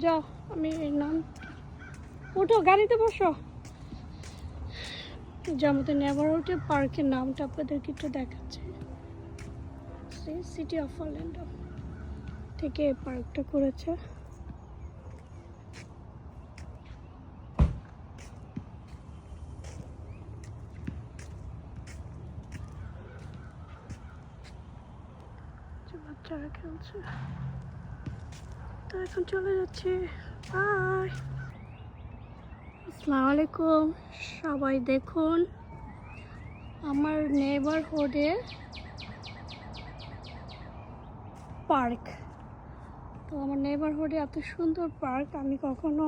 যাও, আমি নাম উঠো, গাড়িতে বসো। জামাতে নেভারহুড পার্কের নামটা আপনাদেরকে একটু দেখাচ্ছি। সিটি অফ অরল্যান্ডো থেকে এই পার্কটা করেছে। বাচ্চারা খেলছে, তো এখন চলে যাচ্ছি। বাই। আসসালামু আলাইকুম সবাই। দেখুন আমার নেইবারহুডে পার্ক। তো আমার নেইবারহুডে এত সুন্দর পার্ক আমি কখনো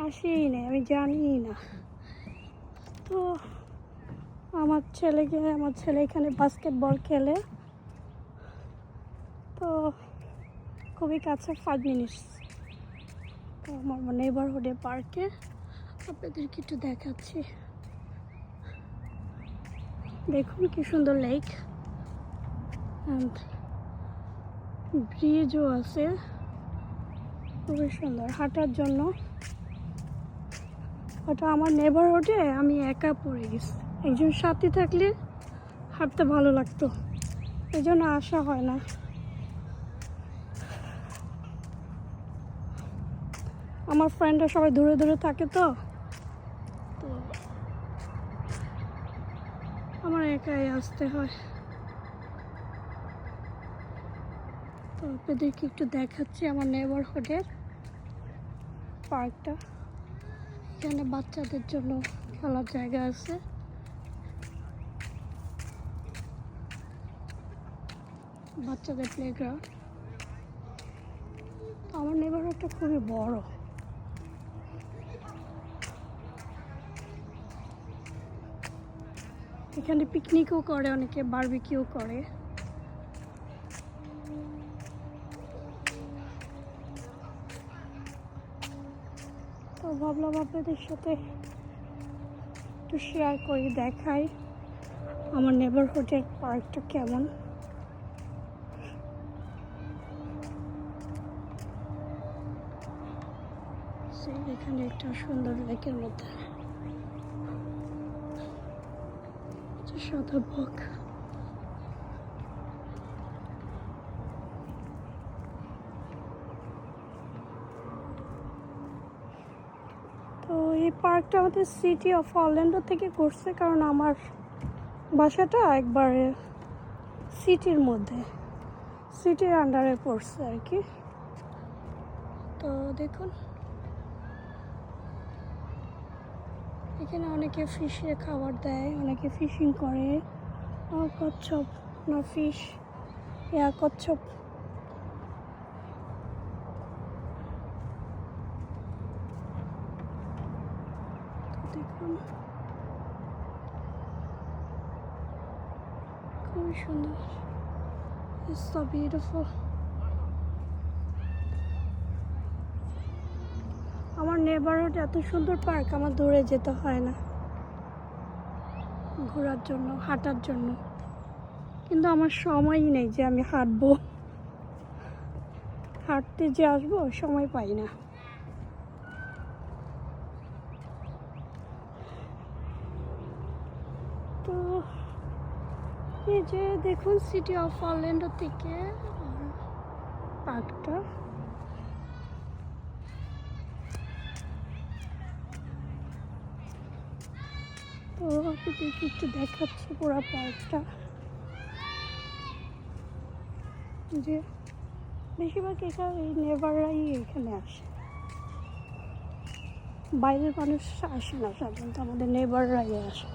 আসিই নাই, আমি জানিই না। তো আমার ছেলে এখানে বাস্কেটবল খেলে, তো খুবই কাছে, 5 মিনিটস। তো আমার নেইবারহুডে পার্কে আপনাদেরকে একটু দেখাচ্ছি। দেখুন কি সুন্দর লেক, অ্যান্ড ব্রিজও আছে, খুবই সুন্দর হাঁটার জন্য। ওটা আমার নেইবারহুডে আমি একা পড়ে গেছি, একজন সাথী থাকলে হাঁটতে ভালো লাগতো, এই জন্য আসা হয় না। আমার ফ্রেন্ডরা সবাই দূরে দূরে থাকে, তো আমার একাই আসতে হয়। তো আপনাদেরকে একটু দেখাচ্ছি আমার নেইবারহুডের পার্কটা। এখানে বাচ্চাদের জন্য খেলার জায়গা আছে। বাচ্চাদের প্লেগ্রাউন্ড। আমার নেইবারহুডটা খুবই বড়। এখানে পিকনিকও করে অনেকে, বারবিকিউ করে। তো ভাবলাম আপনাদের সাথে একটু শেয়ার করি, দেখাই আমার নেইবারহুডের পার্কটা কেমন। এখানে একটা সুন্দর লেকের মধ্যে সাদা বক। তো এই পার্কটা আমাদের সিটি অফ অরল্যান্ডো থেকে করছে, কারণ আমার বাসাটা একবারে সিটির মধ্যে, সিটির আন্ডারে পড়ছে আর কি। তো দেখুন এখানে অনেকে ফিশে খাবার দেয়, অনেকে ফিশিং করে। কচ্ছপ না ফিশ, কচ্ছপ। দেখুন খুবই সুন্দর, ইটস সো বিউটিফুল। আমার নেইবারহুড এত সুন্দর পার্ক, আমার দূরে যেতে হয় না ঘোরার জন্য, হাঁটার জন্য। কিন্তু আমার সময়ই নেই যে আমি হাঁটবো, হাঁটতে যে আসবো সময় পাই না। তো এই যে দেখুন সিটি অফ অরল্যান্ডো থেকে পার্কটা। তো আপনাদেরকে একটু দেখাচ্ছি পুরো পার্কটা। যে বেশিরভাগ এখানে এই নেবাররাই এখানে আসে, বাইরের মানুষ আসে না সাধারণত, আমাদের নেবাররাই আসে।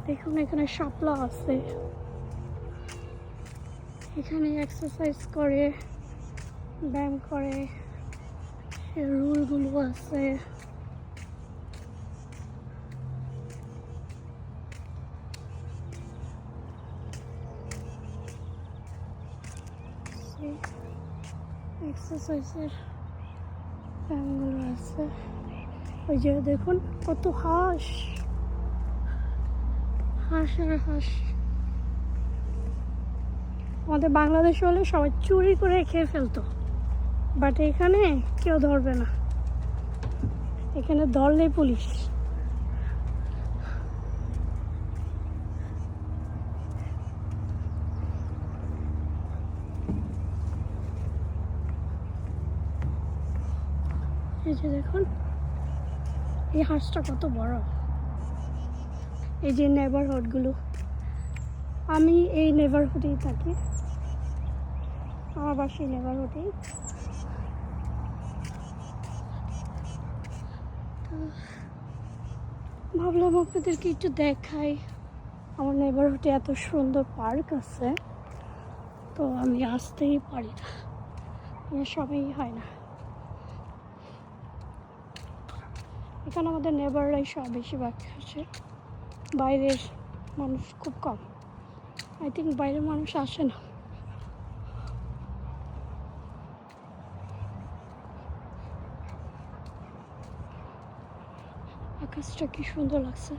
দেখুন এখানে শাপলা আছে, এখানে এক্সারসাইজ করে, ব্যায়াম করে, রুলগুলো আছে। এক্সারসাইজের ব্যায়ামগুলো আছে। ওই যে দেখুন কত হাঁস, হাঁস আর হাঁস। আমাদের বাংলাদেশে হলে সবাই চুরি করে খেয়ে ফেলতো, বাট এখানে কেউ ধরবে না, এখানে ধরলেই পুলিশ। এই যে দেখুন এই হাঁসটা কত বড়। এই যে নেবারহুডগুলো, আমি এই নেবারহুডেই থাকি, আমার বাসায় নেবারহুডেই। ভাবলাম আপনাদেরকে একটু দেখাই, আমার নেবারহুডে এত সুন্দর পার্ক আছে, তো আমি আসতেই পারি না, আমার সময়ই হয় না। এখানে আমাদের নেবাররাই সব বেশিরভাগ আসে, বাইরের মানুষ খুব কম। আই থিঙ্ক বাইরের মানুষ আসে না। আকাশটা কি সুন্দর লাগছে,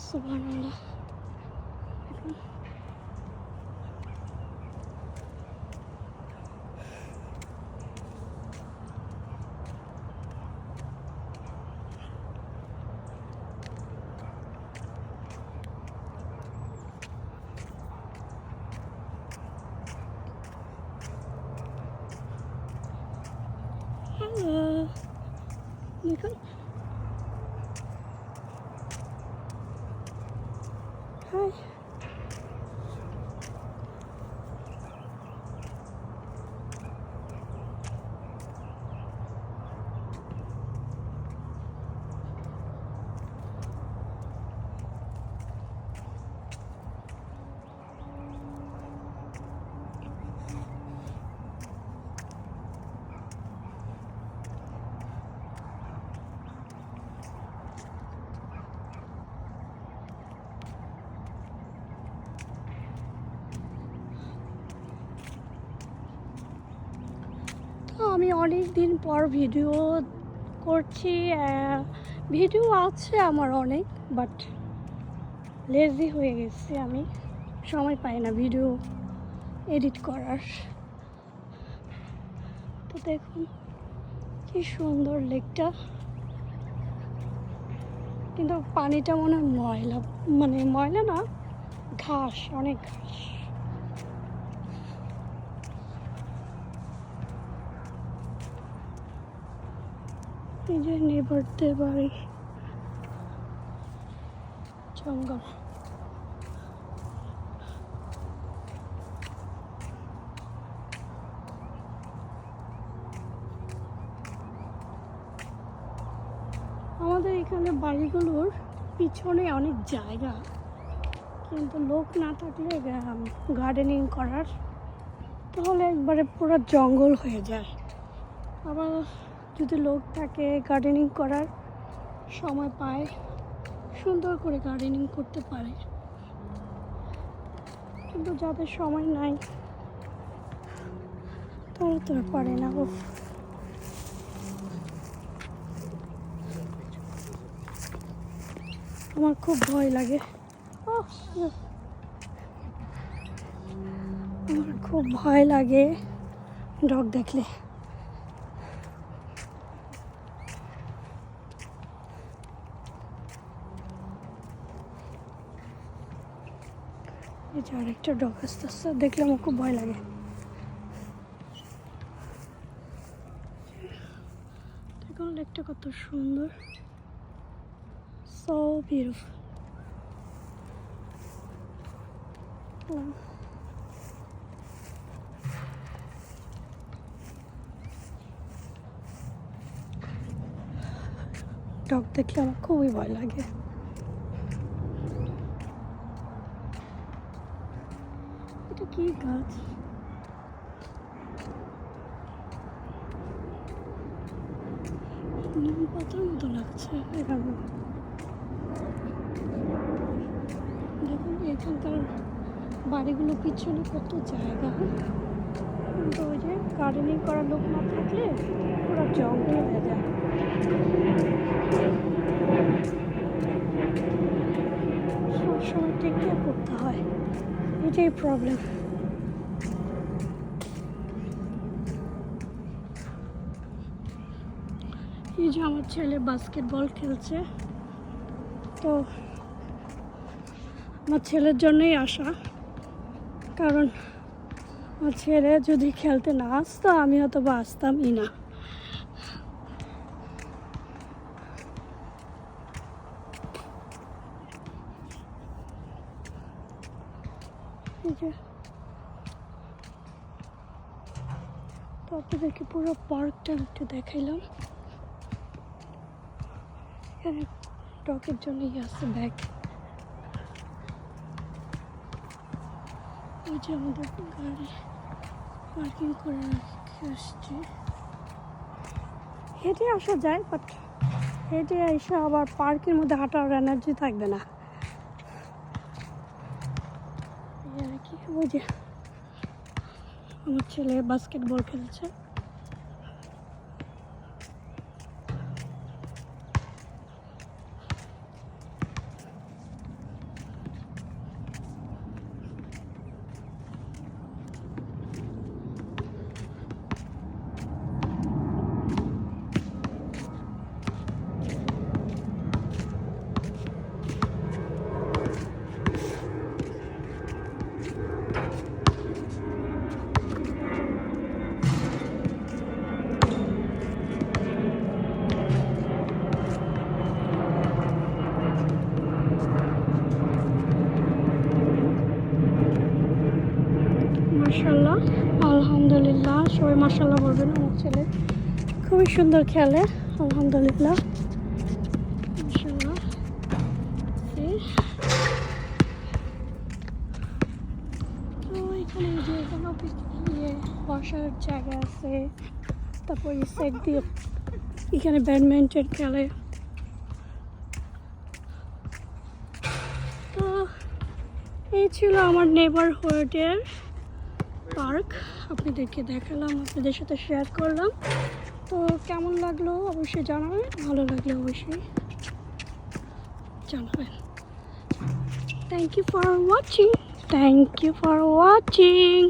সুবহানাল্লাহ। হ্যালো, দেখুন হাই। আমি অনেক দিন পর ভিডিও করছি, ভিডিও আছে আমার অনেক, বাট লেজি হয়ে গেছি, আমি সময় পাই না ভিডিও এডিট করার। তো দেখুন কি সুন্দর লেকটা, কিন্তু পানিটা মনে হয় ময়লা, মানে ময়লা না, ঘাস, অনেক ঘাস। এই যে নেবারদের বাড়ি, জঙ্গল। আমাদের এখানে বাড়িগুলোর পিছনে অনেক জায়গা, কিন্তু লোক না থাকলে গার্ডেনিং করার, তাহলে একবারে পুরো জঙ্গল হয়ে যায়। আবার যদি লোক থাকে গার্ডেনিং করার সময় পায়, সুন্দর করে গার্ডেনিং করতে পারে, কিন্তু যাদের সময় নাই তারা তো পারে না। আমার খুব ভয় লাগে, আমার খুব ভয় লাগে ডগ দেখলে। এই যে আরেকটা ডগ আসতে আসতে দেখলে আমার খুব ভয় লাগে। দেখুন লেকটা কত সুন্দর, সো বিউটিফুল। ডগ দেখলে আমার খুবই ভয় লাগে। এটা কি গাছ? নিম পাতার মতো লাগছে এখানে। দেখুন এখানকার বাড়িগুলো পিছনে কত জায়গা, কিন্তু ওই যে গার্ডেনিং করার লোক না থাকলে পুরো জঙ্গল হয়ে যায়। এটাই প্রবলেম। এই যে আমার ছেলে বাস্কেটবল খেলছে, তো আমার ছেলের জন্যই আসা, কারণ আমার ছেলে যদি খেলতে না আসতো আমি হয়তো বা আসতামই না। এই যে তো আপনাদেরকে পুরো পার্কটা একটু দেখাইলাম। এখানে ডগের জন্যই আছে ব্যাগ। ওই যে আমাদের গাড়ি পার্কিং করে রেখে আসছে। হেঁটে আসা যায়, বাট হেঁটে এসে আবার পার্কের মধ্যে হাঁটার এনার্জি থাকবে না। আর কি, ওই যে আমার ছেলে বাস্কেটবল খেলছে। মাশাআল্লাহ, আলহামদুলিল্লাহ, সবাই মাশাআল্লাহ বলবেন। আমার ছেলে খুবই সুন্দর খেলে, আলহামদুলিল্লাহ, মাশাআল্লাহ। তো এখানে যে বসার জায়গা আছে, তারপর এই সাইড দিয়ে এখানে ব্যাডমিন্টন খেলে। তো এই ছিল আমার নেবারহুডের পার্ক, আপনাদেরকে দেখালাম, আপনাদের সাথে শেয়ার করলাম। তো কেমন লাগলো অবশ্যই জানাবেন, ভালো লাগলে অবশ্যই জানাবেন। Thank you for watching.